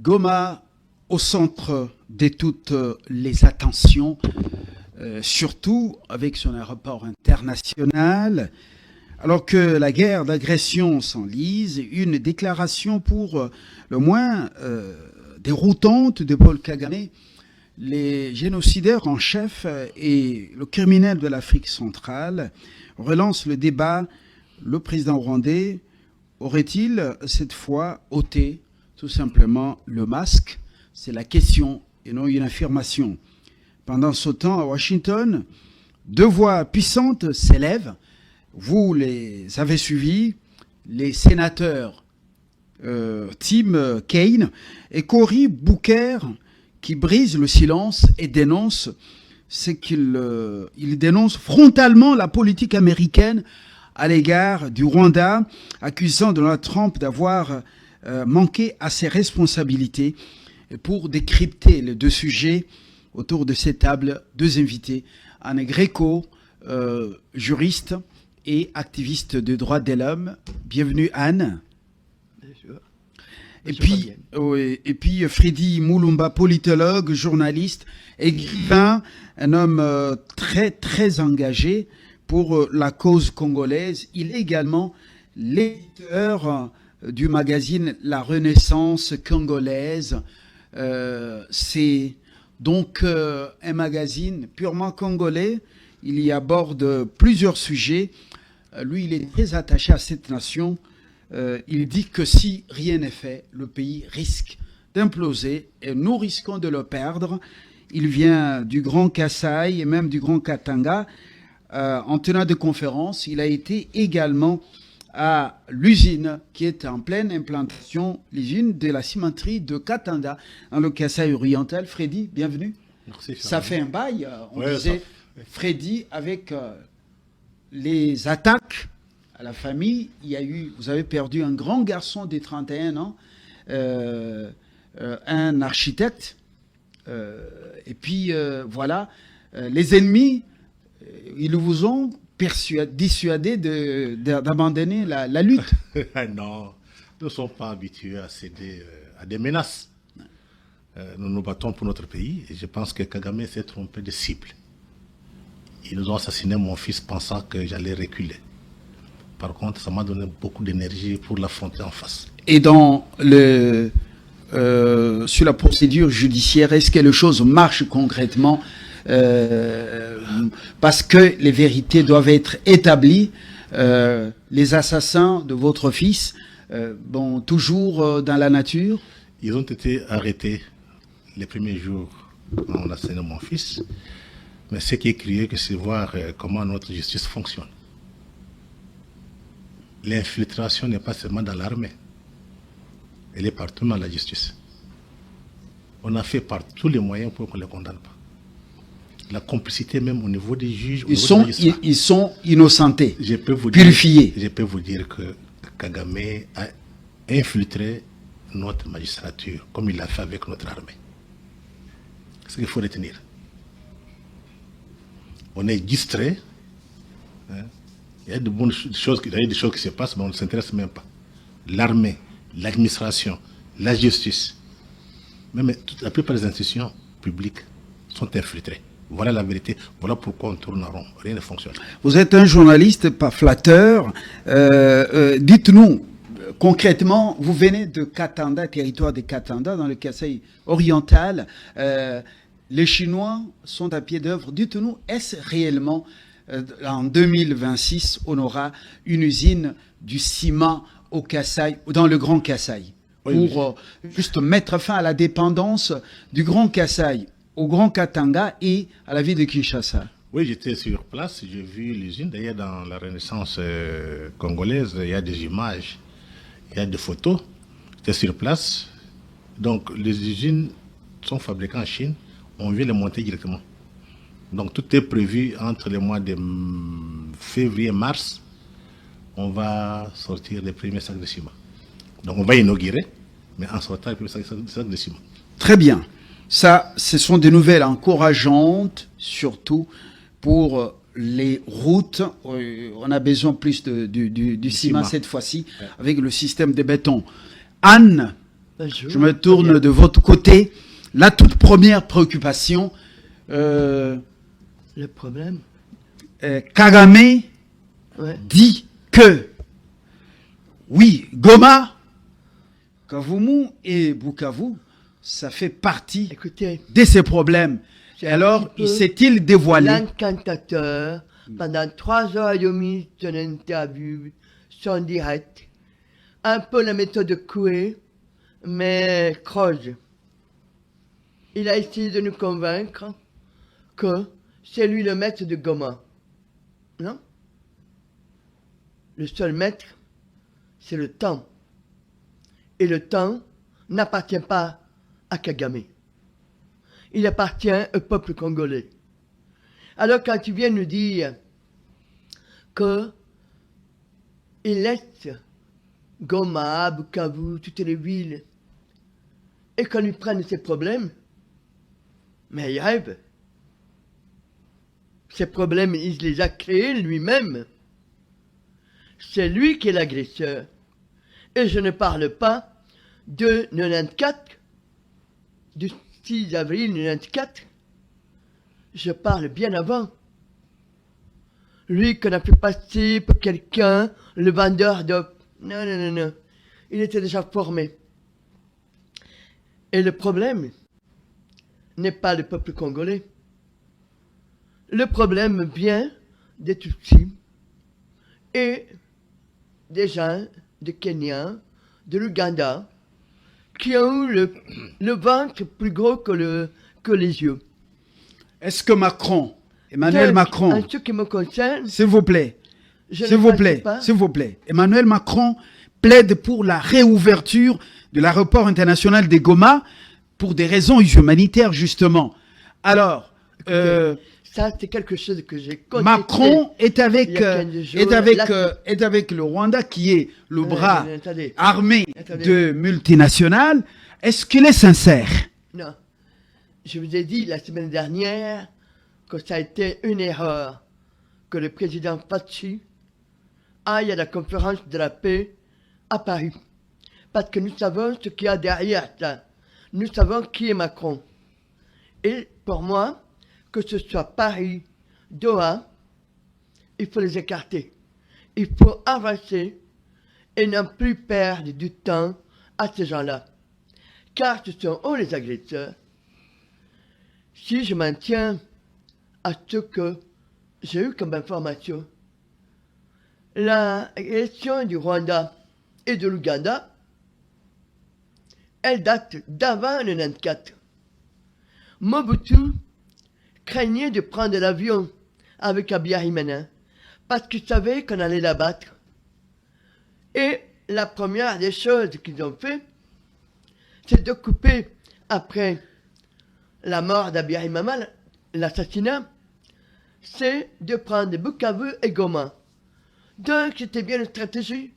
Goma au centre de toutes les attentions, surtout avec son aéroport international. Alors que la guerre d'agression s'enlise, une déclaration pour le moins déroutante de Paul Kagame, les génocidaires en chef et le criminel de l'Afrique centrale, relance le débat. Le président rwandais aurait-il cette fois ôté tout simplement le masque? C'est la question et non une affirmation. Pendant ce temps, à Washington, deux voix puissantes s'élèvent. Vous les avez suivis, les sénateurs Tim Kaine et Cory Booker, qui brisent le silence et dénoncent il dénonce frontalement la politique américaine à l'égard du Rwanda, accusant Donald Trump d'avoir manqué à ses responsabilités. Et pour décrypter les deux sujets autour de cette table, deux invités, Anne Greco, juriste et activiste de droits de l'homme. Bienvenue Anne. Bonjour. Et puis Freddy Mulumba, politologue, journaliste, écrivain, un homme très très engagé pour la cause congolaise. Il est également l'éditeur du magazine La Renaissance congolaise. C'est donc un magazine purement congolais. Il y aborde plusieurs sujets. Lui, il est très attaché à cette nation. Il dit que si rien n'est fait, le pays risque d'imploser et nous risquons de le perdre. Il vient du Grand Kasaï et même du Grand Katanga. En tenant de conférence, il a été également à l'usine qui est en pleine implantation, l'usine de la cimenterie de Katanga, dans le Kasaï oriental. Freddy, bienvenue. Merci. Ça fait un bail, on disait, Freddy, avec les attaques à la famille, vous avez perdu un grand garçon de 31 ans, un architecte, et puis voilà, les ennemis, ils vous ont dissuadé d'abandonner la lutte. Non, nous ne sommes pas habitués à céder à des menaces. Nous nous battons pour notre pays et je pense que Kagame s'est trompé de cible. Ils nous ont assassiné mon fils pensant que j'allais reculer. Par contre, ça m'a donné beaucoup d'énergie pour l'affronter en face. Et sur la procédure judiciaire, est-ce que les choses marchent concrètement parce que les vérités doivent être établies. Les assassins de votre fils, toujours dans la nature? Ils ont été arrêtés les premiers jours quand on a assassiné mon fils. Mais ce qui est curieux, c'est voir comment notre justice fonctionne. L'infiltration n'est pas seulement dans l'armée. Elle est partout dans la justice. On a fait par tous les moyens pour qu'on ne les condamne pas. La complicité même au niveau des juges. Ils sont innocentés, purifiés. Je peux vous dire que Kagame a infiltré notre magistrature comme il l'a fait avec notre armée. C'est ce qu'il faut retenir. On est distrait. Hein. Il y a de bonnes choses, il y a des choses qui se passent, mais on ne s'intéresse même pas. L'armée, l'administration, la justice, même la plupart des institutions publiques sont infiltrées. Voilà la vérité. Voilà pourquoi on tourne en rond. Rien ne fonctionne. Vous êtes un journaliste, pas flatteur. Dites-nous, concrètement, vous venez de Katanga, territoire de Katanga, dans le Kasaï oriental. Les Chinois sont à pied d'œuvre. Dites-nous, est-ce réellement, en 2026, on aura une usine du ciment au Kasaï, dans le Grand Kasaï, pour juste mettre fin à la dépendance du Grand Kasaï au Grand Katanga et à la ville de Kinshasa? Oui, j'étais sur place, j'ai vu l'usine. D'ailleurs, dans la Renaissance congolaise, il y a des images, il y a des photos. J'étais sur place. Donc, les usines sont fabriquées en Chine. On vient les monter directement. Donc, tout est prévu entre les mois de février et mars. On va sortir les premiers sacs de ciment. Donc, on va inaugurer, mais en sortant les premiers sacs de ciment. Très bien. Ça, ce sont des nouvelles encourageantes, surtout pour les routes. On a besoin plus du ciment cette fois-ci, avec le système de béton. Anne, Je me tourne de votre côté. La toute première préoccupation, Le problème, Kagame ouais. dit que, oui, Goma, Kavumu et Bukavu, ça fait partie Écoutez, de ces problèmes. c'est Et un alors, petit peu s'est-il dévoilé? l'incantateur, pendant 3h30 d'une interview sans direct, un peu la méthode Coué, mais croche. Il a essayé de nous convaincre que c'est lui le maître de Goma. Non? Le seul maître, c'est le temps. Et le temps n'appartient pas à Kagame. Il appartient au peuple congolais. Alors quand tu viens nous dire que il laisse Goma, Bukavu, toutes les villes, et qu'on lui prenne ses problèmes, mais il rêve. Ces problèmes, il les a créés lui-même. C'est lui qui est l'agresseur. Et je ne parle pas de 94, du 6 avril 94. Je parle bien avant. Lui qu'on a fait passer pour quelqu'un, le vendeur de... Non, non, non, non. Il était déjà formé. Et le problème n'est pas le peuple congolais. Le problème vient des Tutsis et des gens de Kenya, de l'Ouganda, qui ont eu le ventre plus gros que les yeux. Est-ce que Macron, Emmanuel Macron, En ce qui me concerne, s'il vous plaît, je s'il ne vous pense plaît, pas. s'il vous plaît, Emmanuel Macron plaide pour la réouverture de l'aéroport international de Goma pour des raisons humanitaires, justement. Alors, Ça, c'est quelque chose que j'ai contesté. Macron est avec, il y a 15 jours. est avec le Rwanda, qui est le bras Attendez. armé Attendez. de multinationales. Est-ce qu'il est sincère? Non. Je vous ai dit la semaine dernière que ça a été une erreur que le président Fachi aille à la conférence de la paix à Paris. Parce que nous savons ce qu'il y a derrière ça. Nous savons qui est Macron. Et pour moi, que ce soit Paris, Doha, il faut les écarter. Il faut avancer et non plus perdre du temps à ces gens-là. Car ce sont eux les agresseurs. Si je m'en tiens à ce que j'ai eu comme information, l'élection du Rwanda et de l'Ouganda, elle date d'avant le 94. Mobutu craignait de prendre l'avion avec Abiyarimana parce qu'il savait qu'on allait l'abattre. Et la première des choses qu'ils ont fait, c'est de couper, après la mort d'Abiyarimana, l'assassinat, c'est de prendre Bukavu et Goma. Donc c'était bien une stratégie.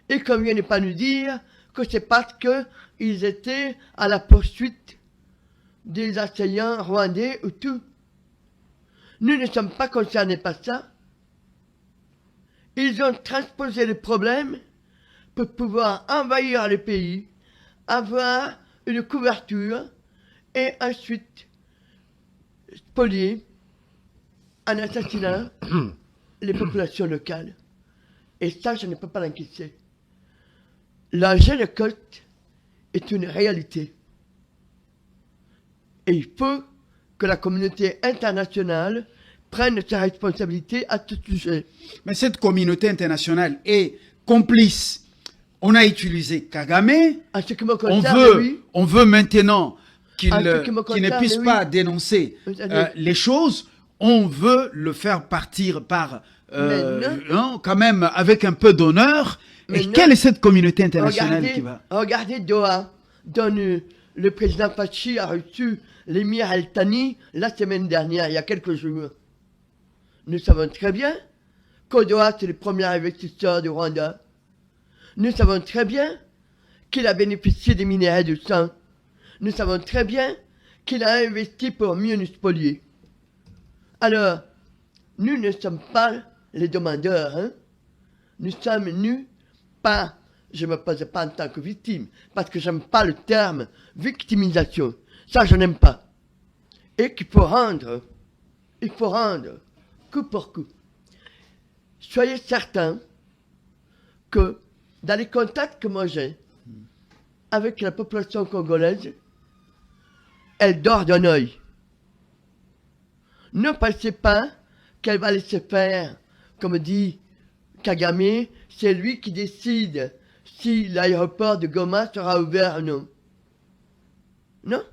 Et qu'on ne vienne pas nous dire que c'est parce qu'ils étaient à la poursuite des assaillants rwandais ou tout. Nous ne sommes pas concernés par ça. Ils ont transposé le problème pour pouvoir envahir le pays, avoir une couverture et ensuite spolier en assassinant les populations locales. Et ça, je ne peux pas l'encaisser. La Génécolte est une réalité. Et il faut que la communauté internationale prenne sa responsabilité à ce sujet. Mais cette communauté internationale est complice. On a utilisé Kagame. En ce qui me concerne, oui. On veut maintenant qu'il En ce qui me qu'il ne concerne, puisse oui. pas dénoncer les choses. On veut le faire partir par, non, quand même, avec un peu d'honneur. Et non. quelle est cette communauté internationale qui va... Regardez Doha, dont le président Fachi a reçu l'émir Al-Thani la semaine dernière, il y a quelques jours. Nous savons très bien que Doha, c'est le premier investisseur du Rwanda. Nous savons très bien qu'il a bénéficié des minéraux de sang. Nous savons très bien qu'il a investi pour mieux nous spolier. Alors, nous ne sommes pas les demandeurs, hein. Nous sommes nus pas je ne me posais pas en tant que victime, parce que j'aime pas le terme victimisation. Ça, je n'aime pas. Et qu'il faut rendre, coup pour coup. Soyez certains que dans les contacts que moi j'ai avec la population congolaise, elle dort d'un œil. Ne pensez pas qu'elle va laisser faire, comme dit Kagame, c'est lui qui décide si l'aéroport de Goma sera ouvert ou non. Non.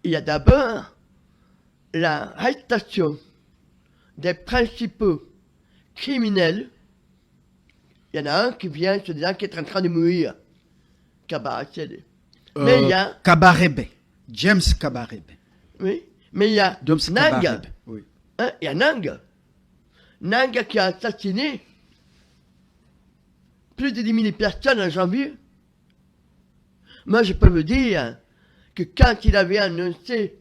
Il y a d'abord l'arrestation des principaux criminels. Il y en a un qui vient se disant qu'il est en train de mourir. Kabarebe. Mais il y a... Kabarebe. James Kabarebe. Oui. Mais il y a James Nanga. Kabarebe. Oui. Hein, il y a Nanga. Nanga qui a assassiné plus de 10 000 personnes en janvier. Moi, je peux vous dire que quand il avait annoncé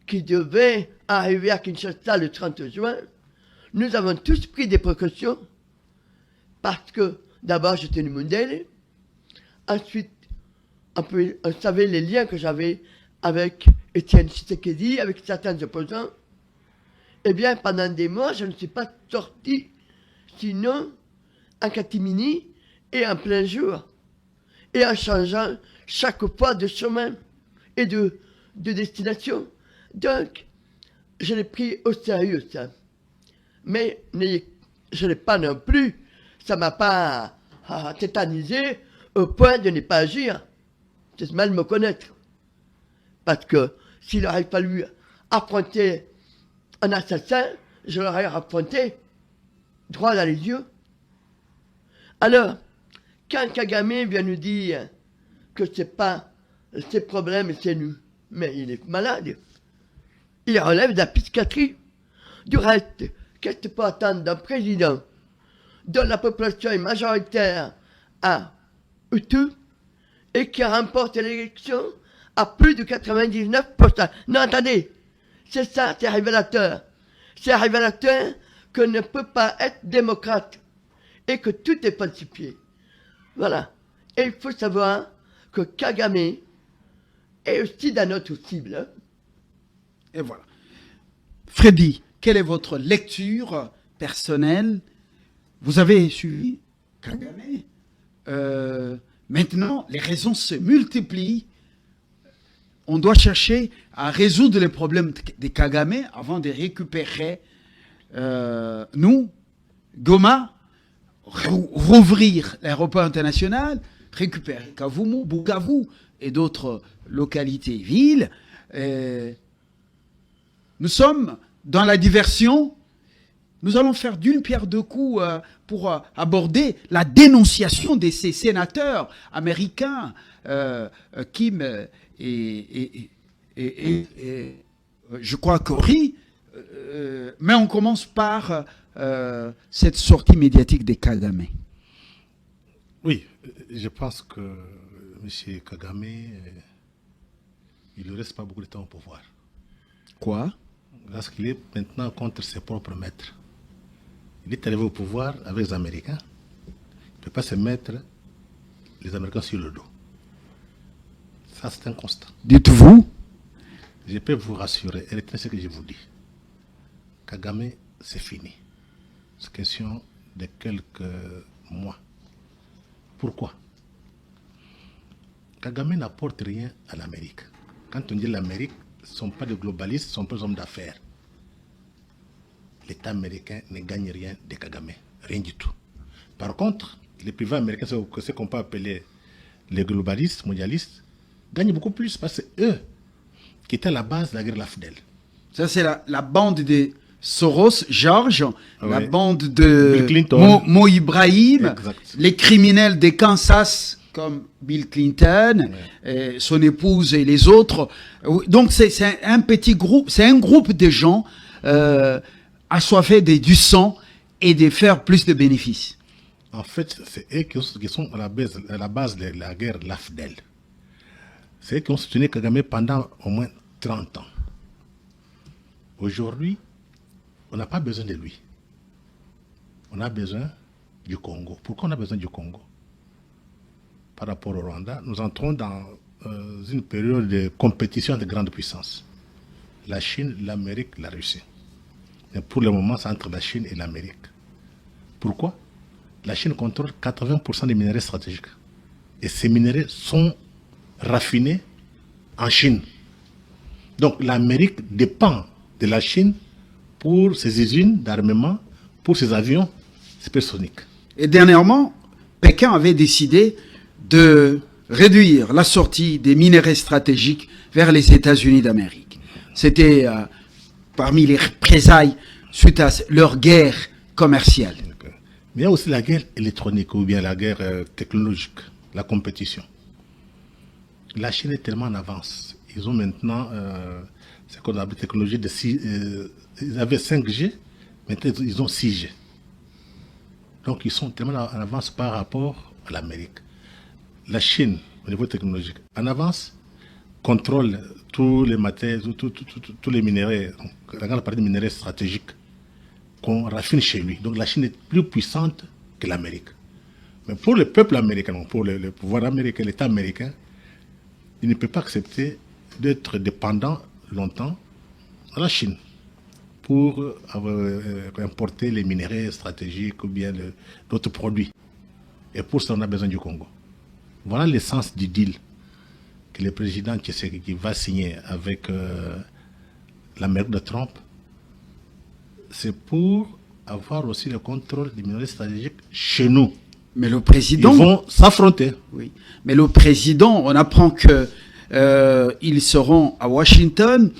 qu'il devait arriver à Kinshasa le 30 juin, nous avons tous pris des précautions parce que d'abord j'étais une Mundele, ensuite on savait les liens que j'avais avec Étienne Tshisekedi, avec certains opposants. Eh bien, pendant des mois, je ne suis pas sorti, sinon en catimini et en plein jour, et en changeant chaque fois de chemin et de destination. Donc, je l'ai pris au sérieux, ça. Mais je n'ai pas non plus, ça ne m'a pas tétanisé au point de ne pas agir. C'est mal me connaître. Parce que s'il aurait fallu affronter un assassin, je l'aurais affronté droit dans les yeux. Alors, quand Kagame vient nous dire que c'est pas ses problèmes, c'est nous, mais il est malade. Il relève de la psychiatrie. Du reste, qu'est-ce que tu peux attendre d'un président dont la population est majoritaire à Hutu et qui remporte l'élection à plus de 99%. Non, attendez, c'est ça, c'est révélateur. C'est révélateur qu'on ne peut pas être démocrate et que tout est falsifié. Voilà. Et il faut savoir que Kagame est aussi dans notre cible. Et voilà. Freddy, quelle est votre lecture personnelle? Vous avez suivi Kagame. Maintenant, les raisons se multiplient. On doit chercher à résoudre les problèmes de Kagame avant de récupérer nous, Goma, rouvrir l'aéroport international, récupérer Kavumu, Bukavu et d'autres localités, villes. Nous sommes dans la diversion. Nous allons faire d'une pierre deux coups pour aborder la dénonciation de ces sénateurs américains, Kim et je crois Cory. Mais on commence par cette sortie médiatique de Kagame. Oui, je pense que M. Kagame, il ne reste pas beaucoup de temps au pouvoir. Quoi? Parce qu'il est maintenant contre ses propres maîtres. Il est arrivé au pouvoir avec les Américains. Il ne peut pas se mettre les Américains sur le dos. Ça, c'est un constat. Dites-vous? Je peux vous rassurer, et retenez ce que je vous dis. Kagame, c'est fini. C'est question de quelques mois. Pourquoi? Kagame n'apporte rien à l'Amérique. Quand on dit l'Amérique, ce ne sont pas des globalistes, ce sont pas des hommes d'affaires. L'État américain ne gagne rien de Kagame. Rien du tout. Par contre, les privés américains, ce qu'on peut appeler les globalistes, mondialistes, gagnent beaucoup plus parce que c'est eux qui étaient à la base de la guerre Lafdel. Ça, c'est la bande de Soros, George, Oui. la bande de Bill Clinton. Mo Ibrahim, Exact. les criminels de Kansas comme Bill Clinton, son épouse et les autres. Donc c'est un petit groupe, c'est un groupe de gens assoiffés du sang et de faire plus de bénéfices. En fait, c'est eux qui sont à la base de la guerre Lafdel. C'est eux qui ont soutenu Kagame pendant au moins 30 ans. Aujourd'hui, on n'a pas besoin de lui. On a besoin du Congo. Pourquoi on a besoin du Congo? par rapport au Rwanda, nous entrons dans une période de compétition de grandes puissances. La Chine, l'Amérique, la Russie. Mais pour le moment, c'est entre la Chine et l'Amérique. Pourquoi? La Chine contrôle 80% des minerais stratégiques. Et ces minerais sont raffinés en Chine. Donc l'Amérique dépend de la Chine pour ses usines d'armement, pour ses avions supersoniques. Et dernièrement, Pékin avait décidé de réduire la sortie des minerais stratégiques vers les États-Unis d'Amérique. C'était parmi les représailles suite à leur guerre commerciale. Mais il y a aussi la guerre électronique ou bien la guerre technologique, la compétition. La Chine est tellement en avance. Ils ont maintenant ce qu'on appelle technologie de 6, ils avaient 5G, maintenant ils ont 6G. Donc ils sont tellement en avance par rapport à l'Amérique. La Chine, au niveau technologique, en avance, contrôle tous les matières, tous les minéraux, la grande partie des minéraux stratégiques qu'on raffine chez lui. Donc la Chine est plus puissante que l'Amérique. Mais pour le peuple américain, pour le pouvoir américain, l'État américain, il ne peut pas accepter d'être dépendant longtemps à la Chine pour importer les minéraux stratégiques ou bien d'autres produits. Et pour ça, on a besoin du Congo. Voilà l'essence du deal que le président Tshisekedi va signer avec l'Amérique de Trump. C'est pour avoir aussi le contrôle des minerais stratégiques chez nous. Mais le président... Ils vont s'affronter. Oui. Mais le président, on apprend que ils seront à Washington,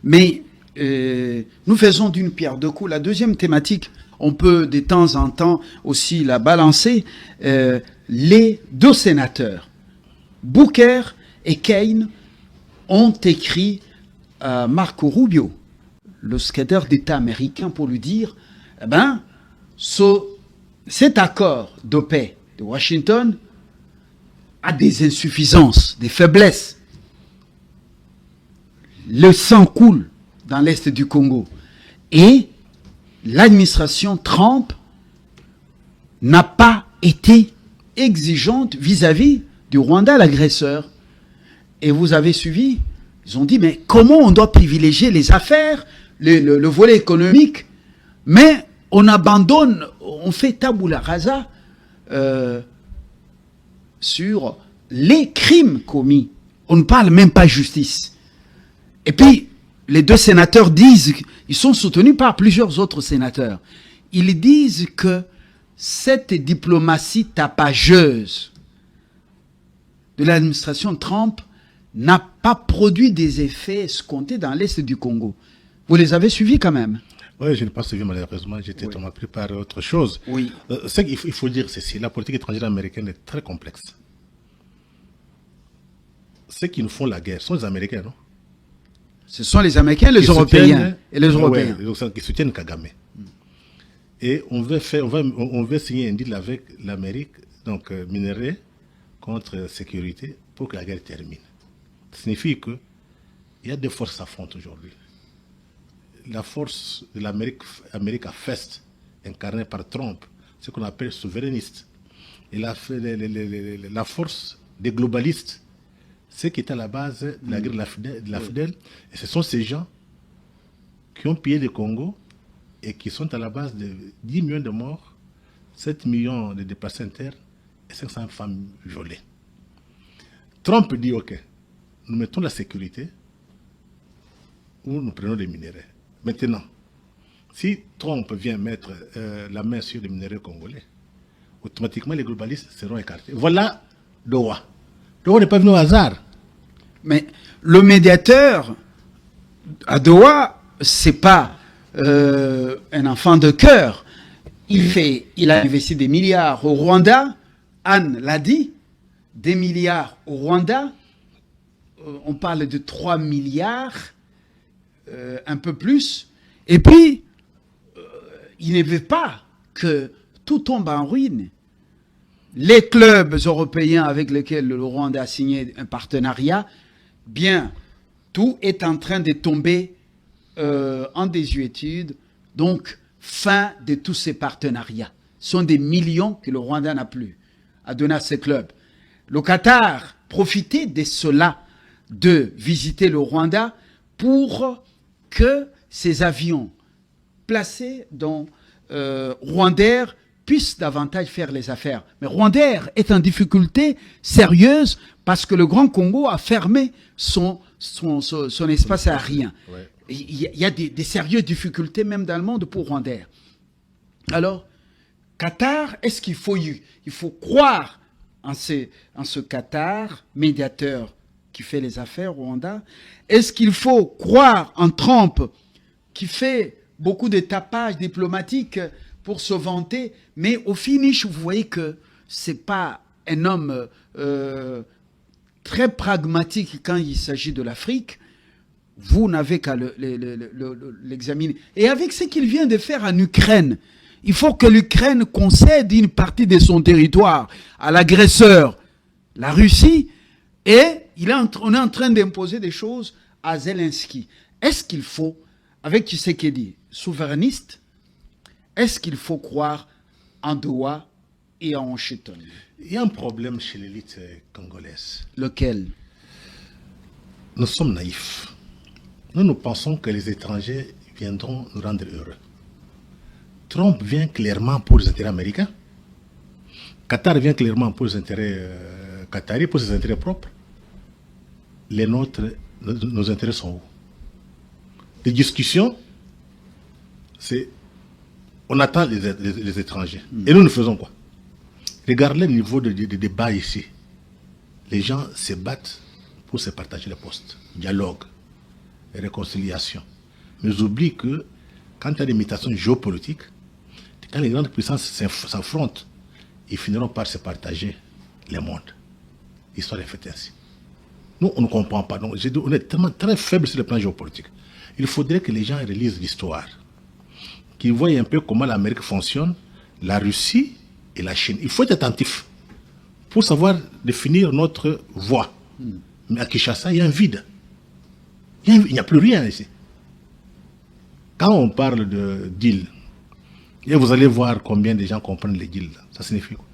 mais nous faisons d'une pierre deux coups. La deuxième thématique, on peut de temps en temps aussi la balancer. Les deux sénateurs, Booker et Kaine, ont écrit à Marco Rubio, le secrétaire d'État américain, pour lui dire, eh ben, cet accord de paix de Washington a des insuffisances, des faiblesses. Le sang coule dans l'est du Congo. Et l'administration Trump n'a pas été exigeante vis-à-vis du Rwanda, l'agresseur. Et vous avez suivi, ils ont dit, mais comment on doit privilégier les affaires, le volet économique, mais on abandonne, on fait tabula rasa sur les crimes commis. On ne parle même pas justice. Et puis, les deux sénateurs disent, ils sont soutenus par plusieurs autres sénateurs, ils disent que cette diplomatie tapageuse de l'administration Trump n'a pas produit des effets escomptés dans l'est du Congo. Vous les avez suivis quand même? Oui, je n'ai pas suivi malheureusement, j'étais tellement pris par autre chose. Oui. Ce qu'il faut dire ceci, la politique étrangère américaine est très complexe. Ceux qui nous font la guerre sont les Américains, non? Ce sont les Américains, les Européens et les Européens. Ouais, qui soutiennent Kagame. Et on veut signer un deal avec l'Amérique, donc minerais contre sécurité, pour que la guerre termine. Ça signifie qu'il y a deux forces qui s'affrontent aujourd'hui. La force de l'Amérique à Fest, incarnée par Trump, ce qu'on appelle souverainiste. Et la force des globalistes, ce qui est à la base de la guerre de la Fidèle. Et ce sont ces gens qui ont pillé le Congo et qui sont à la base de 10 millions de morts, 7 millions de déplacés internes et 500 femmes violées. Trump dit, OK, nous mettons la sécurité ou nous prenons des minéraux. Maintenant, si Trump vient mettre la main sur les minéraux congolais, automatiquement les globalistes seront écartés. Voilà Doha. Doha n'est pas venu au hasard. Mais le médiateur à Doha, c'est pas un enfant de cœur. Il a investi des milliards au Rwanda. Anne l'a dit, des milliards au Rwanda. On parle de 3 milliards, un peu plus. Et puis, il ne veut pas que tout tombe en ruine. Les clubs européens avec lesquels le Rwanda a signé un partenariat, bien, tout est en train de tomber en désuétude. Donc, fin de tous ces partenariats. Ce sont des millions que le Rwanda n'a plus à donner à ces clubs. le Qatar profitait de cela, de visiter le Rwanda pour que ces avions placés dans Rwandair puissent davantage faire les affaires. Mais Rwandair est en difficulté sérieuse parce que le Grand Congo a fermé son espace aérien. Ouais. Il y a des sérieuses difficultés même dans le monde pour Rwandair. Alors, Qatar, est-ce qu'il faut croire en ce Qatar, médiateur qui fait les affaires au Rwanda? Est-ce qu'il faut croire en Trump qui fait beaucoup de tapage diplomatique pour se vanter, mais au finish, vous voyez que c'est pas un homme très pragmatique quand il s'agit de l'Afrique. Vous n'avez qu'à l'examiner. Et avec ce qu'il vient de faire en Ukraine, il faut que l'Ukraine concède une partie de son territoire à l'agresseur, la Russie, et on est en train d'imposer des choses à Zelensky. Est-ce qu'il faut, avec Tshisekedi, souverainiste, est-ce qu'il faut croire en Doha et en Washington? Il y a un problème chez l'élite congolaise. Lequel? Nous sommes naïfs. Nous pensons que les étrangers viendront nous rendre heureux. Trump vient clairement pour les intérêts américains. Qatar vient clairement pour les intérêts qataris, pour ses intérêts propres. Nos intérêts sont où? Les discussions, c'est... On attend les étrangers. Et nous faisons quoi? Regardez le niveau de débat ici. Les gens se battent pour se partager les postes. Dialogue, réconciliation. Mais ils oublient que quand il y a des mutations géopolitiques, quand les grandes puissances s'affrontent, ils finiront par se partager les mondes. L'histoire est faite ainsi. Nous, on ne comprend pas. Donc, on est tellement très faible sur le plan géopolitique. Il faudrait que les gens relisent l'histoire, qu'ils voient un peu comment l'Amérique fonctionne, la Russie et la Chine. Il faut être attentif pour savoir définir notre voie. Mais à Kinshasa, il y a un vide. Il n'y a plus rien ici. Quand on parle de deal, et vous allez voir combien de gens comprennent les deals. Ça signifie quoi?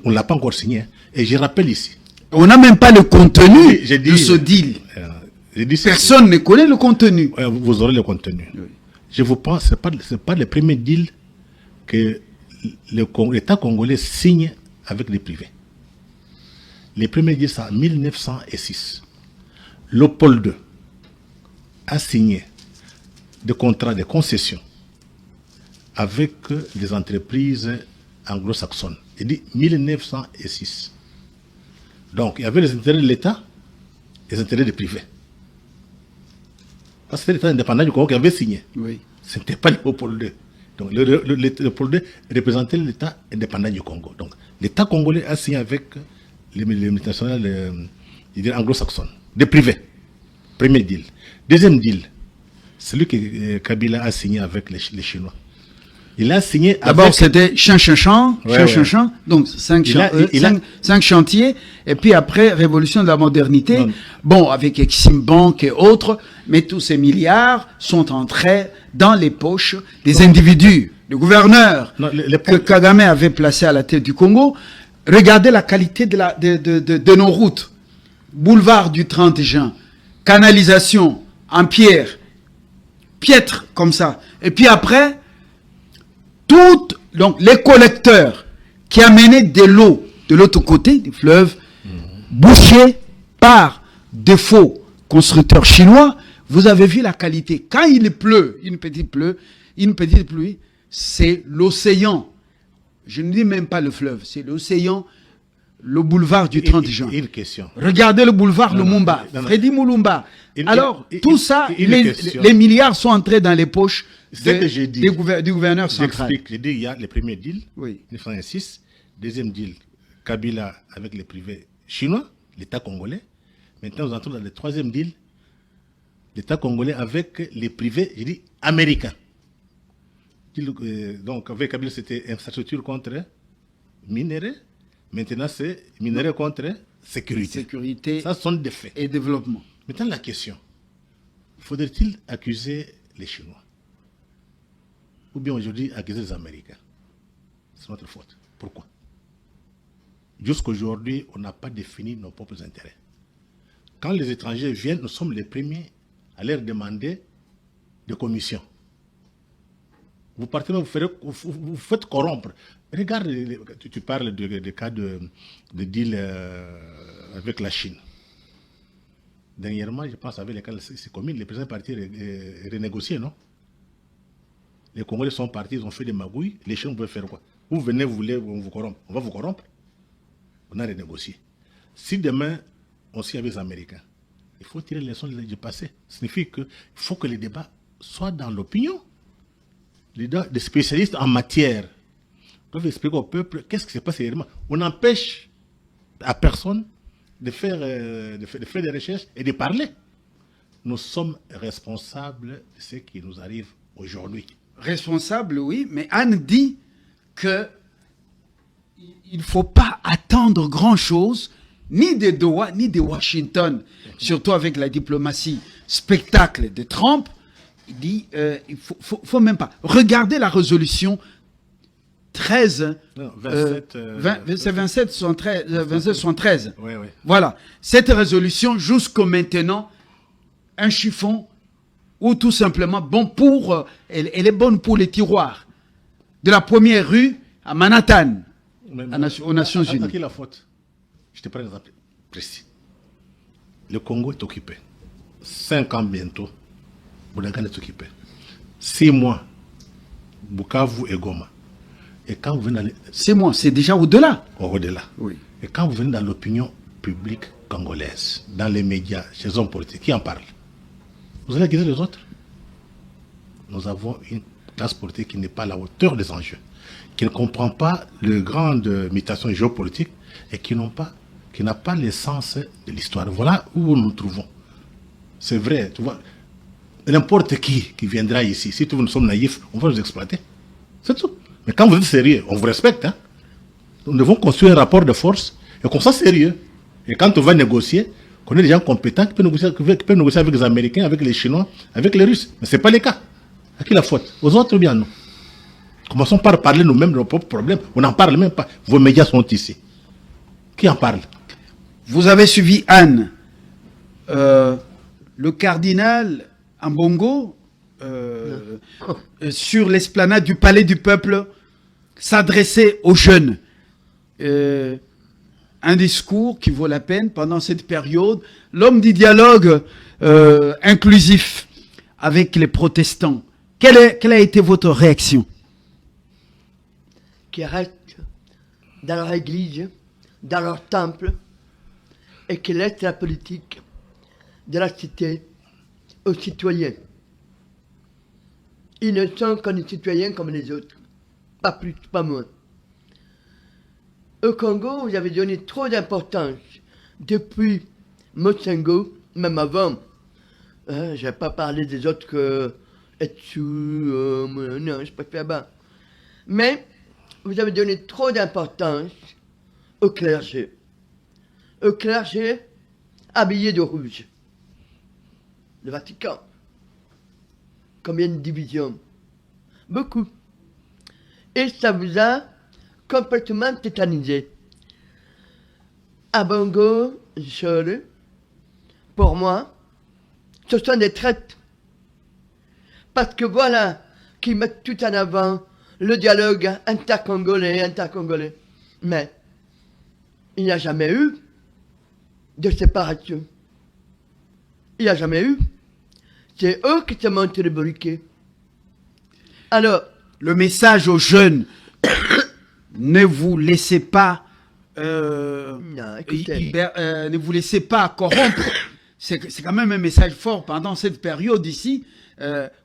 On ne l'a pas encore signé. Et je rappelle ici. On n'a même pas le contenu de ce deal. Personne ne connaît le contenu. Vous aurez le contenu. Oui. Je vous pense, ce n'est pas le premier deal que l'État congolais signe avec les privés. Les premiers deals, c'est en 1906. Léopold II a signé des contrats de concession avec les entreprises anglo-saxonnes. Il dit 1906. Donc, il y avait les intérêts de l'État et les intérêts des privés. Parce que c'était l'État indépendant du Congo qui avait signé. Oui. Ce n'était pas Léopold II. Donc, Léopold II représentait l'État indépendant du Congo. Donc, l'État congolais a signé avec les multinationales anglo-saxonnes, des privés. Premier deal. Deuxième deal, celui que Kabila a signé avec les Chinois. Il a signé d'abord, c'était Chan. Donc, 5 chantiers. Et puis après, révolution de la modernité. Non. Bon, avec Exim Bank et autres. Mais tous ces milliards sont entrés dans les poches des individus. Le gouverneur que Kagame avait placé à la tête du Congo. Regardez la qualité de nos routes. Boulevard du 30 juin. Canalisation en pierre. Piètre comme ça. Et puis après... donc les collecteurs qui amenaient de l'eau de l'autre côté du fleuve, bouchés par de faux constructeurs chinois, vous avez vu la qualité. Quand il pleut, une petite pluie, c'est l'océan. Je ne dis même pas le fleuve, c'est l'océan, le boulevard du 30 juin. Une question. Regardez le boulevard Lumumba, Freddy Moulumba. Alors, tout ça, les milliards sont entrés dans les poches du gouverneur central. J'explique. J'ai dit, il y a le premier deal, oui. 1906. Deuxième deal, Kabila avec les privés chinois, l'État congolais. Maintenant, nous entrons dans le troisième deal, l'État congolais avec les privés, j'ai dit, américains. Donc, avec Kabila, c'était infrastructure contre minerais. Maintenant, c'est minerais contre sécurité. Ça sont des faits. Et développement. Maintenant, la question. Faudrait-il accuser les Chinois? Ou bien aujourd'hui accuser les Américains? C'est notre faute. Pourquoi? Jusqu'aujourd'hui, on n'a pas défini nos propres intérêts. Quand les étrangers viennent, nous sommes les premiers à leur demander des commissions. Vous partez, vous faites corrompre. Regarde, tu parles de cas de deal avec la Chine. Dernièrement, je pense, avec les cas de ces communes, les présidents partis renégocier, non? Les Congolais sont partis, ils ont fait des magouilles. Les Chinois peuvent faire quoi? Vous venez, vous voulez, on vous corrompt. On va vous corrompre. On a renégocié. Si demain, on signe avec les Américains, il faut tirer les leçons du passé. Ça signifie qu'il faut que les débats soient dans l'opinion. Les spécialistes en matière doivent expliquer au peuple qu'est-ce qui se passe réellement. On n'empêche à personne de faire des recherches et de parler. Nous sommes responsables de ce qui nous arrive aujourd'hui. Responsable, oui, mais Anne dit que il ne faut pas attendre grand-chose, ni de Doha, ni de Washington, surtout avec la diplomatie spectacle de Trump. Il dit, il faut même pas. Regardez la résolution 13, non, 27, 2773. Oui, oui. Voilà. Cette résolution, jusqu'au maintenant, un chiffon, ou tout simplement bon pour, elle est bonne pour les tiroirs. De la première rue à Manhattan, aux Nations Unies. À qui la faute? Je te prends un exemple précis. Le Congo est occupé. 5 ans bientôt, Bunagana est occupé. 6 mois, Bukavu et Goma. Et quand vous venez dans 6 mois, c'est déjà au-delà. Au-delà. Oui. Et quand vous venez dans l'opinion publique congolaise, dans les médias, chez les hommes politiques, qui en parle? Vous allez accuser les autres? Nous avons une classe politique qui n'est pas à la hauteur des enjeux, qui ne comprend pas les grandes mutations géopolitiques et qui n'a pas l'essence de l'histoire. Voilà où nous nous trouvons. C'est vrai, tu vois. N'importe qui viendra ici, si nous sommes naïfs, on va nous exploiter. C'est tout. Mais quand vous êtes sérieux, on vous respecte. Hein? Nous devons construire un rapport de force et qu'on soit sérieux. Et quand on va négocier, qu'on ait des gens compétents qui peuvent négocier avec les Américains, avec les Chinois, avec les Russes. Mais ce n'est pas le cas. À qui la faute? Aux autres ou bien non? Commençons par parler nous-mêmes de nos propres problèmes. On n'en parle même pas. Vos médias sont ici. Qui en parle? Vous avez suivi Anne. Le cardinal Ambongo, sur l'esplanade du Palais du Peuple, s'adressait aux jeunes. Un discours qui vaut la peine pendant cette période. L'homme du dialogue inclusif avec les protestants. Quelle a été votre réaction? Qui restent dans leur église, dans leur temple, et qui laissent la politique de la cité aux citoyens. Ils ne sont que des citoyens comme les autres. Pas plus, pas moins. Au Congo, vous avez donné trop d'importance depuis Motsengo, même avant. Je ne vais pas parler des autres que Etsu, non, je préfère pas. Mais vous avez donné trop d'importance au clergé. Au clergé habillé de rouge. Le Vatican. Combien de divisions? Beaucoup. Et ça vous a complètement tétanisé. À Bongo, seul, pour moi, ce sont des traites. Parce que voilà, qui mettent tout en avant le dialogue intercongolais. Mais il n'y a jamais eu de séparation. Il n'y a jamais eu. C'est eux qui se montent le briquet. Alors, le message aux jeunes, ne vous laissez pas ne vous laissez pas corrompre. C'est quand même un message fort pendant cette période ici,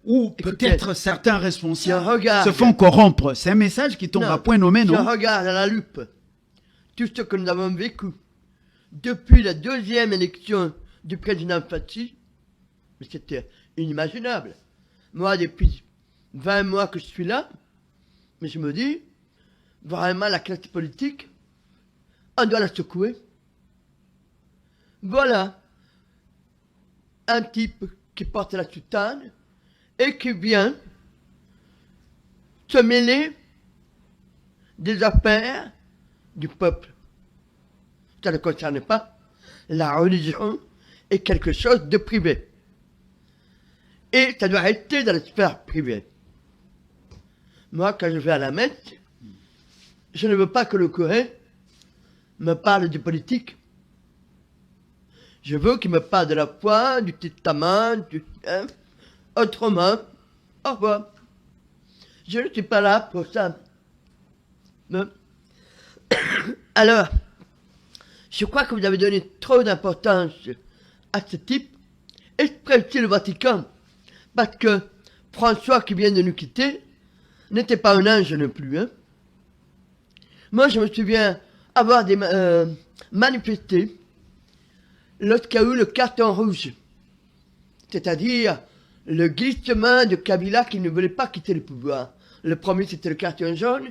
où peut-être certains responsables se font corrompre. C'est un message qui tombe à point nommé, non? Je regarde à la loupe tout ce que nous avons vécu depuis la deuxième élection du président Fathi, mais c'était inimaginable. Moi, depuis 20 mois que je suis là, mais je me dis, vraiment la classe politique, on doit la secouer. Voilà un type qui porte la soutane et qui vient se mêler des affaires du peuple. ça ne concerne pas. La religion est quelque chose de privé. Et ça doit rester dans la sphère privée. Moi, quand je vais à la messe, je ne veux pas que le curé me parle de politique. Je veux qu'il me parle de la foi, du testament, autrement. Au revoir. Je ne suis pas là pour ça. Non. Alors, je crois que vous avez donné trop d'importance à ce type, exprès aussi le Vatican, parce que François, qui vient de nous quitter, n'était pas un ange non plus. Hein. Moi, je me souviens avoir manifesté lorsqu'il y a eu le carton rouge, c'est-à-dire le glissement de Kabila qui ne voulait pas quitter le pouvoir. Le premier, c'était le carton jaune,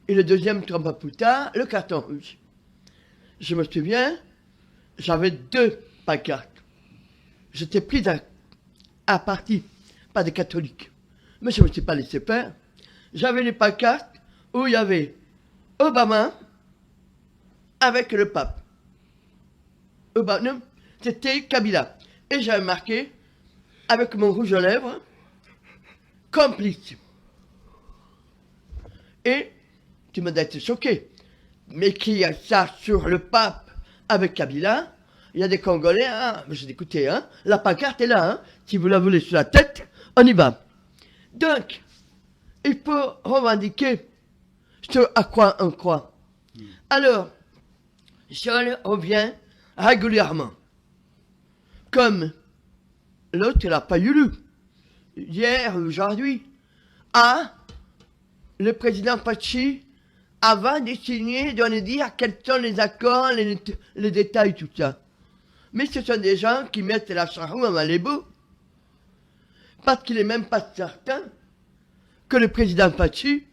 et le deuxième, 3 mois plus tard, le carton rouge. Je me souviens, j'avais 2 pancartes. J'étais pris à partie, pas des catholiques. Mais je ne me suis pas laissé faire. J'avais les pancartes où il y avait Obama avec le pape. Obama, c'était Kabila. Et j'avais marqué, avec mon rouge aux lèvres, complice. Et tu m'as été choqué. Mais qu'il y a ça sur le pape avec Kabila, il y a des Congolais, hein, j'ai dit, écoutez, hein, la pancarte est là, hein, si vous la voulez sur la tête, on y va. Donc, il faut revendiquer ce à quoi on croit. Alors, je reviens régulièrement. Comme l'autre n'a pas eu lu, hier ou aujourd'hui, le président Fachi, avant de signer, doit nous dire quels sont les accords, les détails, tout ça. Mais ce sont des gens qui mettent la charrue à Malébo, parce qu'il n'est même pas certain que le président Fachi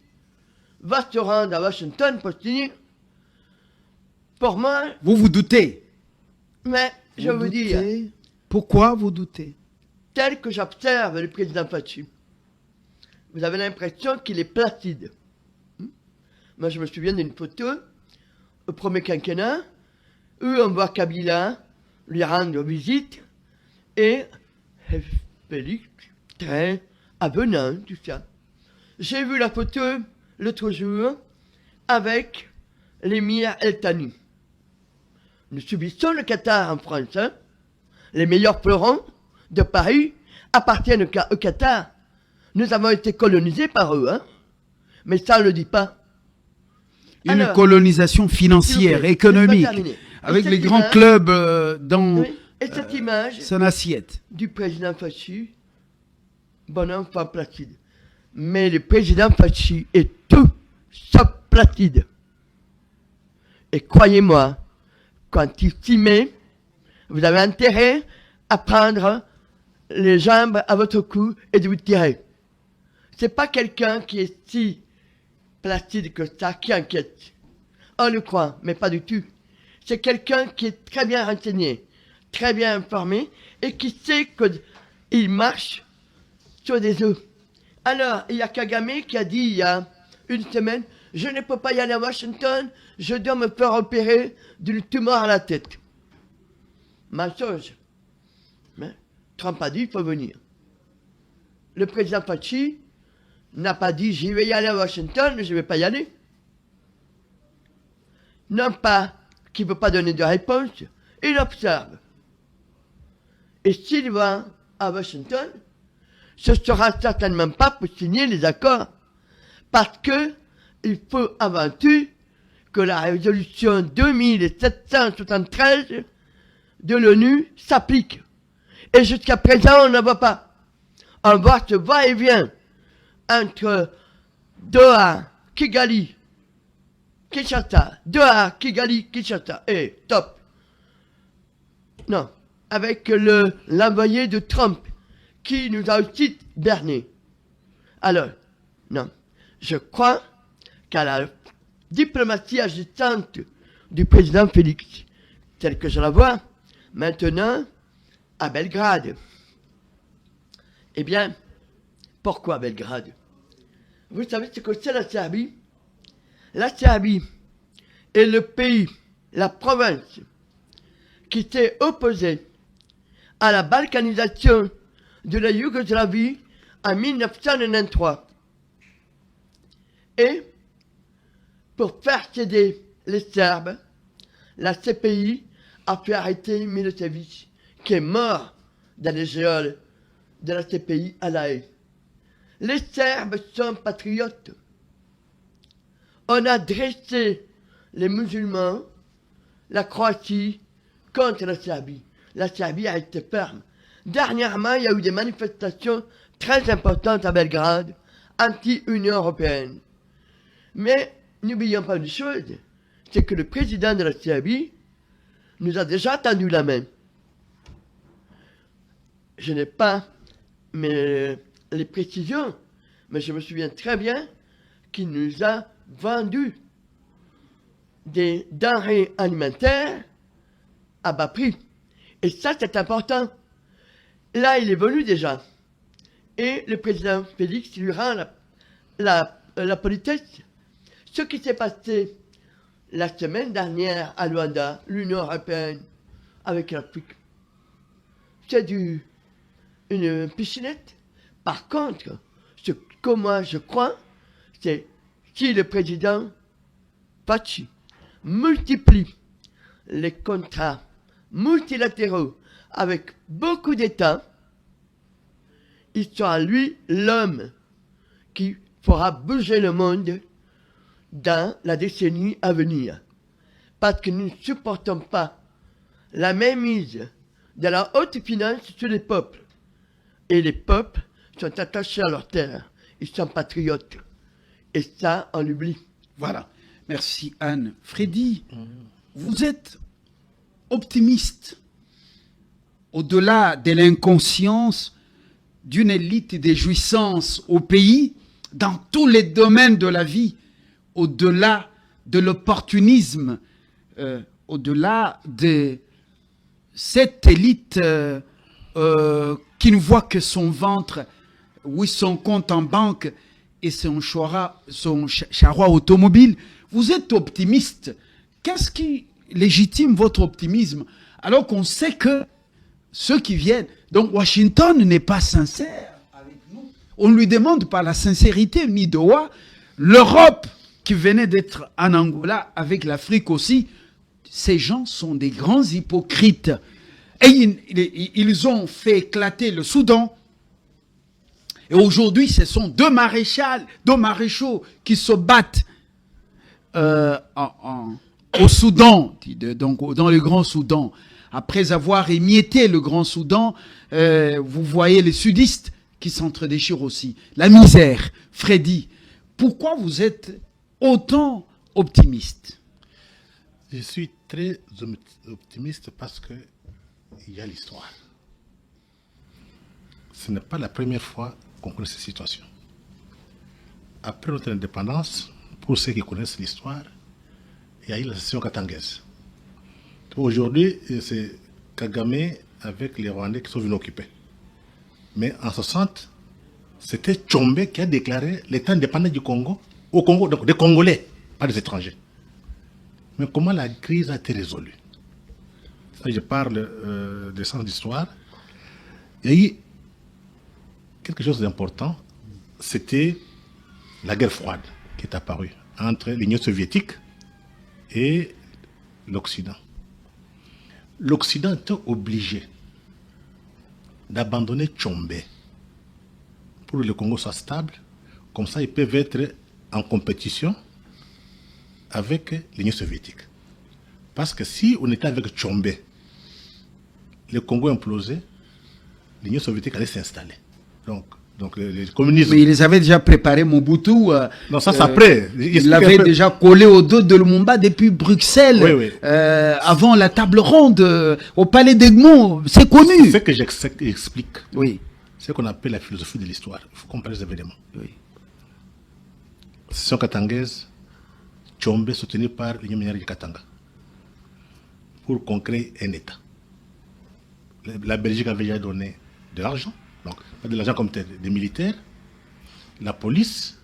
va se rendre à Washington pour signer. Pour moi... Vous vous doutez? Mais, je veux dire... Pourquoi vous doutez? Tel que j'observe le président Fachi, vous avez l'impression qu'il est placide. Moi, je me souviens d'une photo au premier quinquennat où on voit Kabila lui rendre visite et Félix très avenant, tout ça. J'ai vu la photo l'autre jour avec l'émir El Thani. Nous subissons le Qatar en France. Hein. Les meilleurs fleurons de Paris appartiennent au Qatar. Nous avons été colonisés par eux, hein. Mais ça, on ne le dit pas. Une colonisation financière, économique, avec les grands clubs dans cette image son assiette. Du président Fachi, bonhomme femme placide. Mais le président Fachi est tout sauf placide. Et croyez-moi, quand il s'y met, vous avez intérêt à prendre les jambes à votre cou et de vous tirer. C'est pas quelqu'un qui est si placide que ça qui inquiète. On le croit, mais pas du tout. C'est quelqu'un qui est très bien renseigné, très bien informé, et qui sait qu'il marche sur des œufs. Alors, il y a Kagame qui a dit il y a une semaine, je ne peux pas y aller à Washington, je dois me faire opérer d'une tumeur à la tête. Mensonge. Mais Trump a dit il faut venir. Le président Fachi n'a pas dit j'y vais y aller à Washington, mais je ne vais pas y aller. Non pas qu'il ne veut pas donner de réponse, il observe. Et s'il va à Washington, ce sera certainement pas pour signer les accords, parce que il faut avant tout que la résolution 2773 de l'ONU s'applique. Et jusqu'à présent, on ne voit pas. On voit ce va-et-vient entre Doha, Kigali, Kinshasa, Doha, Kigali, Kinshasa, et top. Non, avec l'envoyé de Trump, qui nous a aussi berné. Alors, non, je crois qu'à la diplomatie agissante du président Félix, telle que je la vois maintenant à Belgrade. Eh bien, pourquoi Belgrade? Vous savez ce que c'est la Serbie? La Serbie est le pays la province qui s'est opposée à la balkanisation de la Yougoslavie en 1993. Et pour faire céder les Serbes, la CPI a fait arrêter Milosevic, qui est mort dans les geôles de la CPI à La Haye. Les Serbes sont patriotes. On a dressé les musulmans, la Croatie, contre la Serbie. La Serbie a été ferme. Dernièrement, il y a eu des manifestations très importantes à Belgrade, anti-Union européenne. Mais n'oublions pas une chose, c'est que le président de la Serbie nous a déjà tendu la main. Je n'ai pas les précisions, mais je me souviens très bien qu'il nous a vendu des denrées alimentaires à bas prix. Et ça, c'est important. Là, il est venu déjà. Et le président Félix lui rend la politesse. Ce qui s'est passé la semaine dernière à Luanda, l'Union européenne, avec l'Afrique, c'est une piscinette. Par contre, ce que moi je crois, c'est si le président Faci multiplie les contrats multilatéraux avec beaucoup d'États, il sera lui l'homme qui fera bouger le monde dans la décennie à venir. Parce que nous ne supportons pas la mainmise de la haute finance sur les peuples. Et les peuples sont attachés à leur terre. Ils sont patriotes. Et ça, on l'oublie. Voilà. Merci Anne. Freddy, vous êtes optimiste au-delà de l'inconscience d'une élite des jouissances au pays, dans tous les domaines de la vie, au-delà de l'opportunisme, au-delà de cette élite qui ne voit que son ventre, oui, son compte en banque et son charroi automobile. Vous êtes optimiste. Qu'est-ce qui légitime votre optimisme alors qu'on sait que ceux qui viennent... Donc Washington n'est pas sincère avec nous. On ne lui demande pas la sincérité ni Doha. L'Europe qui venait d'être en Angola avec l'Afrique aussi, ces gens sont des grands hypocrites. Et ils ont fait éclater le Soudan. Et aujourd'hui, ce sont deux maréchaux qui se battent au Soudan, donc dans le Grand Soudan. Après avoir émietté le Grand Soudan, vous voyez les sudistes qui s'entre-déchirent aussi. La misère. Freddy, pourquoi vous êtes autant optimiste? Je suis très optimiste parce que il y a l'histoire. Ce n'est pas la première fois qu'on connaît cette situation. Après notre indépendance, pour ceux qui connaissent l'histoire, il y a eu la session katangaise. Aujourd'hui, c'est Kagame avec les Rwandais qui sont venus occuper. Mais en 60, c'était Tshombe qui a déclaré l'État indépendant du Congo, au Congo, donc des Congolais, pas des étrangers. Mais comment la crise a été résolue? Ça, je parle des sens d'histoire. Il y a eu quelque chose d'important, c'était la guerre froide qui est apparue entre l'Union soviétique et l'Occident. L'Occident était obligé d'abandonner Tshombe pour que le Congo soit stable. Comme ça, ils peuvent être en compétition avec l'Union soviétique. Parce que si on était avec Tshombe, le Congo implosait, l'Union soviétique allait s'installer. Donc le communisme... Mais ils avaient déjà préparé Mobutu. Non, ça c'est après. Ils l'avaient déjà collé au dos de Lumumba depuis Bruxelles, oui. avant la table ronde, au palais d'Egmont. C'est connu. Ce que j'explique, oui, c'est ce qu'on appelle la philosophie de l'histoire. Il faut comparer les événements. Oui. Session katangaise, Tshombe soutenu par l'Union minière du Katanga pour qu'on crée un État. La Belgique avait déjà donné de l'argent. Donc, pas de l'argent comme tel, des militaires, la police,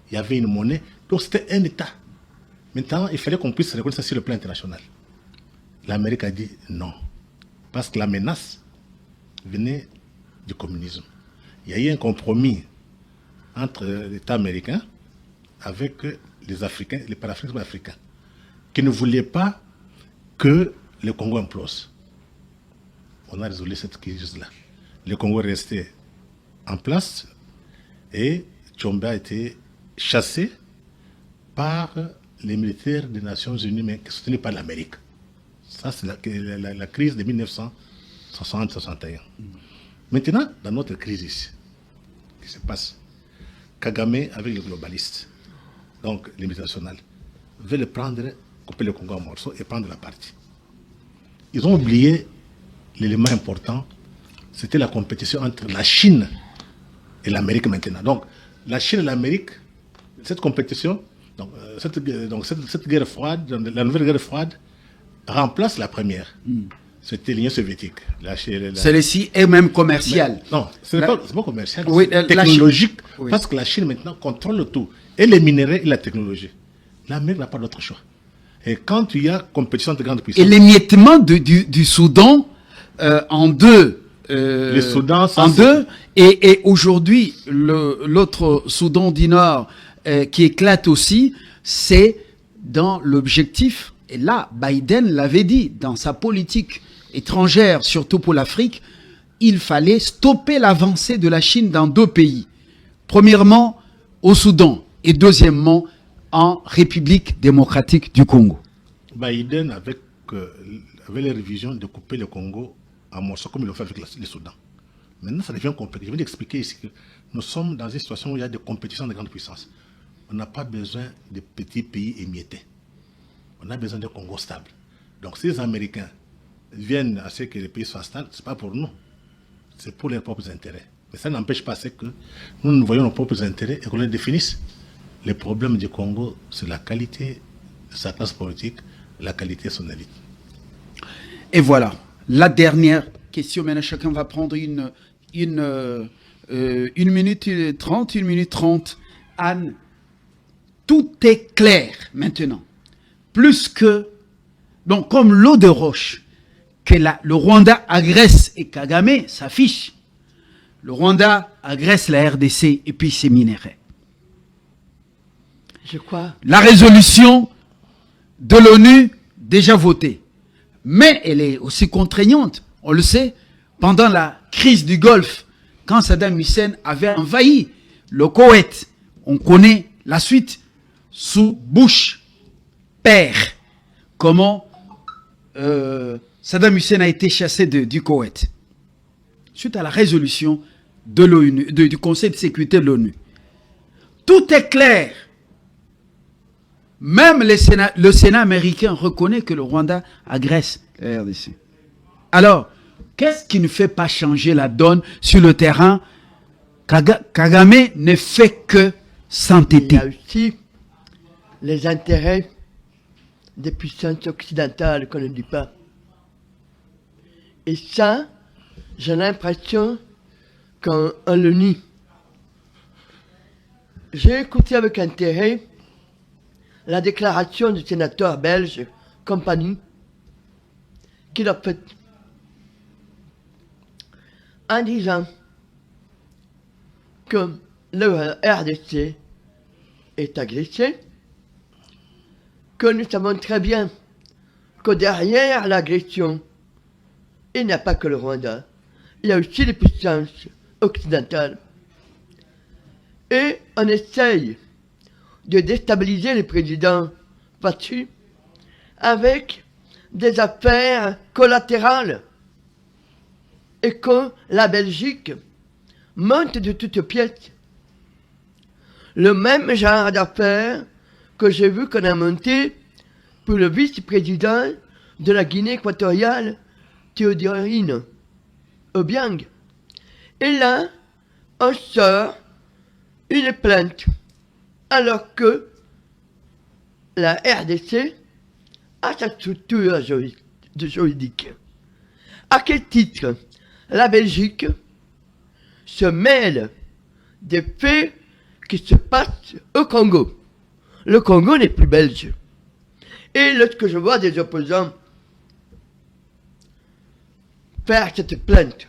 il y avait une monnaie. Donc, c'était un État. Maintenant, il fallait qu'on puisse reconnaître ça sur le plan international. l'Amérique a dit non. Parce que la menace venait du communisme. Il y a eu un compromis entre l'État américain avec les Africains, les panafricains africains, qui ne voulaient pas que le Congo implose. On a résolu cette crise-là. Le Congo est resté en place et Tshombe a été chassé par les militaires des Nations Unies, mais soutenus par l'Amérique. Ça, c'est la crise de 1960-61. Maintenant, dans notre crise ici, qui se passe, Kagame, avec les globalistes, donc les multinationales, veut le prendre, couper le Congo en morceaux et prendre la partie. Ils ont oublié l'élément important, c'était la compétition entre la Chine et l'Amérique maintenant. Donc, la Chine et l'Amérique, cette compétition, cette guerre froide, la nouvelle guerre froide, remplace la première. C'était l'Union soviétique. Celle-ci est même commerciale. Non, ce n'est pas commercial, oui, c'est technologique, oui. Parce que la Chine maintenant contrôle tout, et les minéraux et la technologie. L'Amérique n'a pas d'autre choix. Et quand il y a compétition de grandes puissances... Et l'émiettement du Soudan en deux... le Soudan, ça, en deux, et aujourd'hui, l'autre Soudan du Nord qui éclate aussi, c'est dans l'objectif, et là, Biden l'avait dit, dans sa politique étrangère, surtout pour l'Afrique, il fallait stopper l'avancée de la Chine dans deux pays. Premièrement, au Soudan, et deuxièmement, en République démocratique du Congo. Biden avait les révisions de couper le Congo en morceaux comme il l'a fait avec le Soudan. Maintenant, ça devient compliqué. Je vais expliquer ici que nous sommes dans une situation où il y a des compétitions de grandes puissances. On n'a pas besoin de petits pays émiettés. On a besoin de Congo stable. Donc, si les Américains viennent à ce que les pays soient stables, ce n'est pas pour nous. C'est pour leurs propres intérêts. Mais ça n'empêche pas que nous voyons nos propres intérêts et qu'on les définisse. Le problème du Congo, c'est la qualité de sa classe politique, la qualité de son élite. Et voilà, la dernière question. Maintenant, chacun va prendre une minute 30, 1 minute 30. Anne, tout est clair maintenant. Plus que, donc comme l'eau de roche, que le Rwanda agresse et Kagame s'affiche. Le Rwanda agresse la RDC et puis ses minéraux. Je crois. La résolution de l'ONU, déjà votée. Mais elle est aussi contraignante. On le sait, pendant la crise du Golfe, quand Saddam Hussein avait envahi le Koweït, on connaît la suite sous Bush, père. Comment Saddam Hussein a été chassé du Koweït. Suite à la résolution de l'ONU, du Conseil de sécurité de l'ONU. Tout est clair. Même le Sénat américain reconnaît que le Rwanda agresse la RDC. Alors, qu'est-ce qui ne fait pas changer la donne sur le terrain? Kagame ne fait que s'entêter. Il y a aussi les intérêts des puissances occidentales qu'on ne dit pas. Et ça, j'ai l'impression qu'on le nie. J'ai écouté avec intérêt la déclaration du sénateur belge Compagnie qu'il a faite en disant que le RDC est agressé, que nous savons très bien que derrière l'agression, il n'y a pas que le Rwanda, il y a aussi les puissances occidentales. Et on essaye de déstabiliser les présidents battus avec des affaires collatérales et que la Belgique monte de toutes pièces. Le même genre d'affaires que j'ai vu qu'on a monté pour le vice-président de la Guinée équatoriale, Théodorine Obiang. Et là, on sort une plainte, alors que la RDC a sa structure juridique. À quel titre la Belgique se mêle des faits qui se passent au Congo? Le Congo n'est plus belge. Et lorsque je vois des opposants faire cette plainte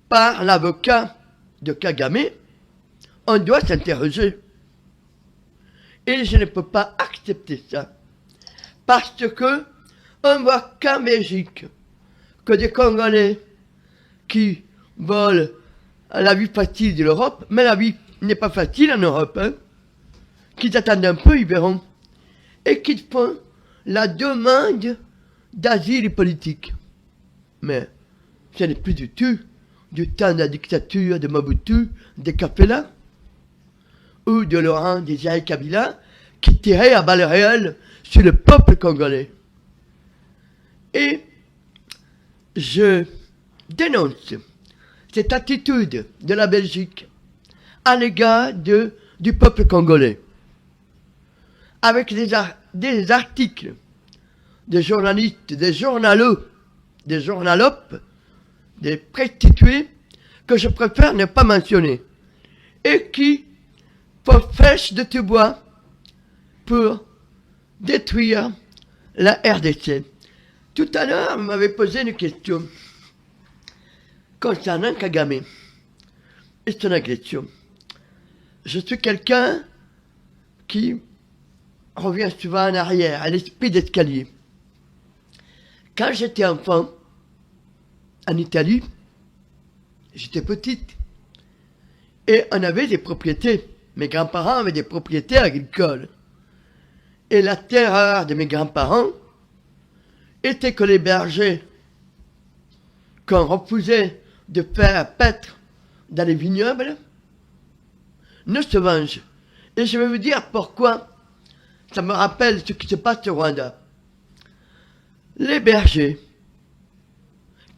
par l'avocat de Kagame, on doit s'interroger. Et je ne peux pas accepter ça. Parce que on voit qu'en Belgique, que des Congolais qui volent la vie facile de l'Europe, mais la vie n'est pas facile en Europe, hein, qu'ils attendent un peu, ils verront, et qu'ils font la demande d'asile politique. Mais ce n'est plus du tout du temps de la dictature de Mobutu, de Kapela, ou de Laurent Désiré Kabila, qui tirait à balles réelles sur le peuple congolais. Et je dénonce cette attitude de la Belgique à l'égard du peuple congolais, avec des articles des journalistes, des journalopes, des prostituées que je préfère ne pas mentionner, et qui flèche de tout bois pour détruire la RDC. Tout à l'heure, vous m'avez posé une question concernant Kagame et son agression. Je suis quelqu'un qui revient souvent en arrière, à l'esprit d'escalier. Quand j'étais enfant, en Italie, j'étais petite, et on avait des propriétés. Mes grands-parents avaient des propriétés agricoles. Et la terreur de mes grands-parents était que les bergers, qu'on refusait de faire paître dans les vignobles, ne se vengent. Et je vais vous dire pourquoi. Ça me rappelle ce qui se passe au Rwanda. Les bergers,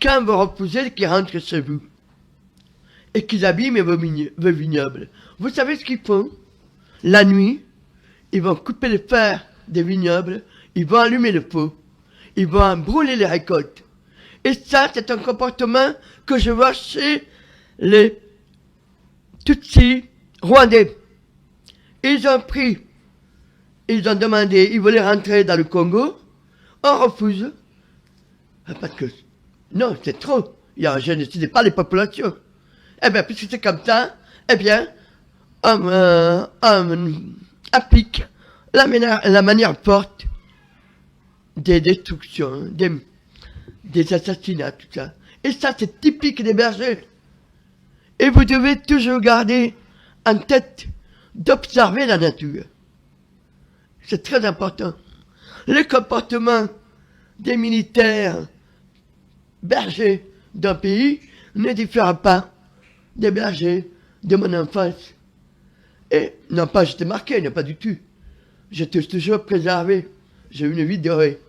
quand vous refusez qu'ils rentrent chez vous et qu'ils abîment vos vignobles, vous savez ce qu'ils font? La nuit, ils vont couper le fer des vignobles, ils vont allumer le feu, ils vont brûler les récoltes. Et ça, c'est un comportement que je vois chez les Tutsis rwandais. Ils ont demandé, ils voulaient rentrer dans le Congo, on refuse. Parce que, non, c'est trop. Il y a un génocide, pas les populations. Eh bien, puisque c'est comme ça, eh bien, on applique la manière forte des destructions, des assassinats, tout ça. Et ça, c'est typique des bergers. Et vous devez toujours garder en tête d'observer la nature. C'est très important. Le comportement des militaires bergers d'un pays ne diffère pas des bergers de mon enfance. Et non pas j'étais marqué, non pas du tout. J'étais toujours préservé. J'ai eu une vie dorée.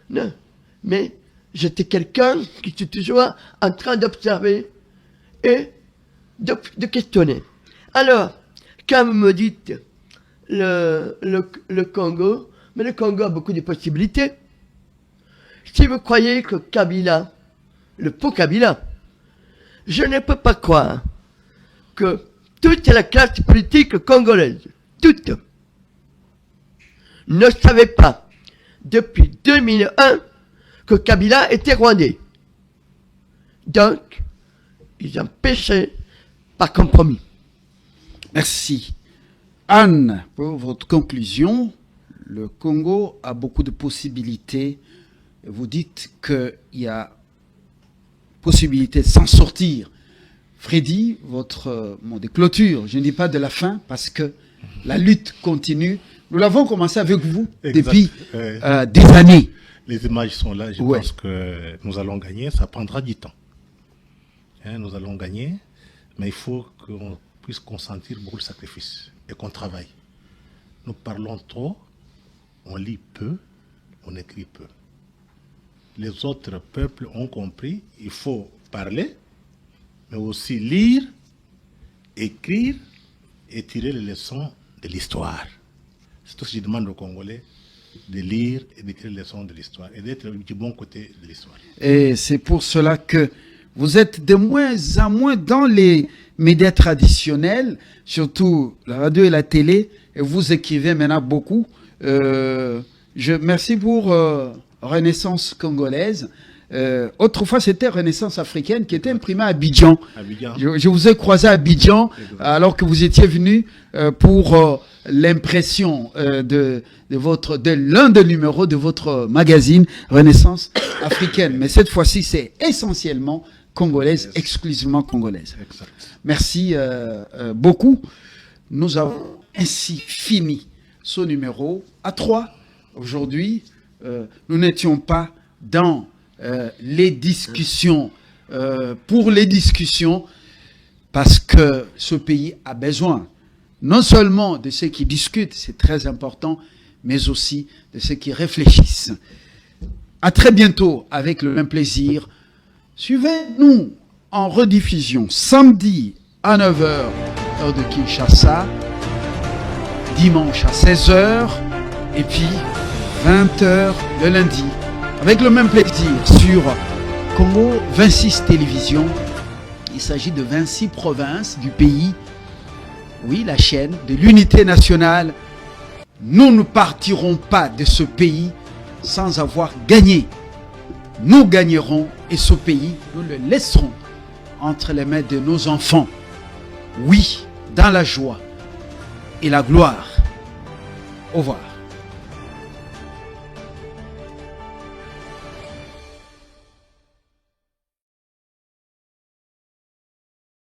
Non. Mais j'étais quelqu'un qui était toujours en train d'observer et de questionner. Alors, quand vous me dites le Congo, mais le Congo a beaucoup de possibilités. Si vous croyez que Kabila, le faux Kabila, je ne peux pas croire que toute la classe politique congolaise, toute, ne savait pas depuis 2001 que Kabila était rwandais. Donc, ils ont péché par compromis. Merci. Anne, pour votre conclusion, le Congo a beaucoup de possibilités. Vous dites qu'il y a possibilité de s'en sortir. Freddy, votre mot de clôture, je ne dis pas de la fin, parce que la lutte continue. Nous l'avons commencé avec vous depuis des années. Les images sont là, je pense que nous allons gagner, ça prendra du temps. Hein, nous allons gagner, mais il faut qu'on puisse consentir beaucoup de sacrifices et qu'on travaille. Nous parlons trop, on lit peu, on écrit peu. Les autres peuples ont compris, il faut parler, mais aussi lire, écrire et tirer les leçons de l'histoire. C'est tout ce que je demande aux Congolais, de lire et de tirer les leçons de l'histoire et d'être du bon côté de l'histoire. Et c'est pour cela que vous êtes de moins en moins dans les médias traditionnels, surtout la radio et la télé, et vous écrivez maintenant beaucoup. Merci pour Renaissance congolaise. Autrefois, c'était Renaissance africaine qui était imprimée à Abidjan. Abidjan. Je vous ai croisé à Abidjan alors que vous étiez venu pour l'impression de l'un des numéros de votre magazine Renaissance africaine. Mais cette fois-ci, c'est essentiellement congolaise, exclusivement congolaise. Exact. Merci beaucoup. Nous avons ainsi fini ce numéro à 3. Aujourd'hui, nous n'étions pas dans les discussions, pour les discussions, parce que ce pays a besoin non seulement de ceux qui discutent, c'est très important, mais aussi de ceux qui réfléchissent. À très bientôt avec le même plaisir. Suivez-nous en rediffusion samedi à 9h, heure de Kinshasa, dimanche à 16h, et puis 20h le lundi. Avec le même plaisir sur Congo 26 Télévision. Il s'agit de 26 provinces du pays. Oui, la chaîne de l'unité nationale. Nous ne partirons pas de ce pays sans avoir gagné. Nous gagnerons et ce pays, nous le laisserons entre les mains de nos enfants. Oui, dans la joie et la gloire. Au revoir.